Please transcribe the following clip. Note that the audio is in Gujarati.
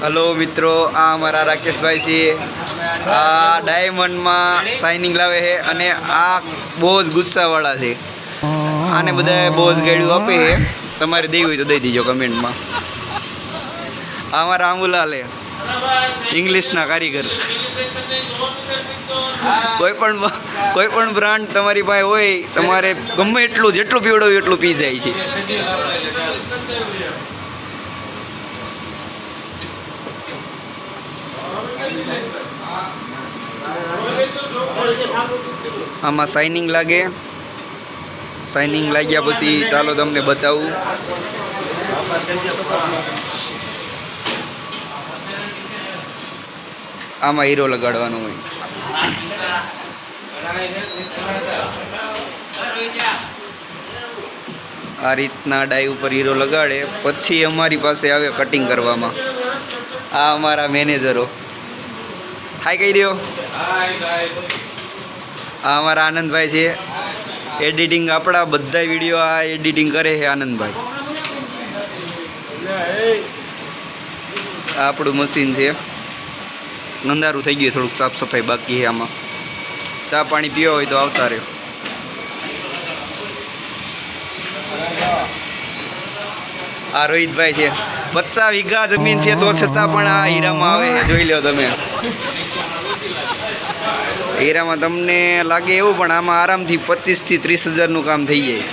હલો મિત્રો, આ અમારા રાકેશભાઈ છે. આ ડાયમંડમાં શાઇનિંગ લાવે છે અને આ બહુ જ ગુસ્સાવાળા છે. આને બધા બહુ જ ગાડ્યું આપે છે. તમારે દેવી હોય તો દઈ દીજો કમેન્ટમાં. આ અમારા આંબુલાલ છે, ઇંગ્લિશના કારીગર. કોઈ પણ બ્રાન્ડ તમારી પાસે હોય, તમારે ગમે એટલું જેટલું પીવડાવ્યું એટલું પી જાય છે. આમાં શાઇનિંગ લાગે. શાઇનિંગ લાગ્યા પછી ચાલો તમને બતાવું. આમાં હીરો લગાડવાનો હોય. આ રીતના ડાઈ ઉપર હીરો લગાડે પછી અમારી પાસે આવે કટિંગ કરવામાં. આ અમારા મેનેજરો. હાય કહી દો. આ અમારા આનંદભાઈ છે. એડિટિંગ આપણા બધા વિડીયો આ એડિટિંગ કરે છે આનંદભાઈ. આ આપણું મશીન છે. અંધારું થઈ ગયું, થોડુંક સાફ સફાઈ બાકી છે આમાં. ચા પાણી પીવા હોય તો આવતા રહ્યો. આ રોહિતભાઈ છે. 50 વીઘા જમીન છે તો છતાં પણ આ હીરામાં આવે છે. જોઈ લો તમે. હીરામાં તમને લાગે એવું, પણ આમાં આરામથી 25 થી 30 હજારનું કામ થઈ જાય.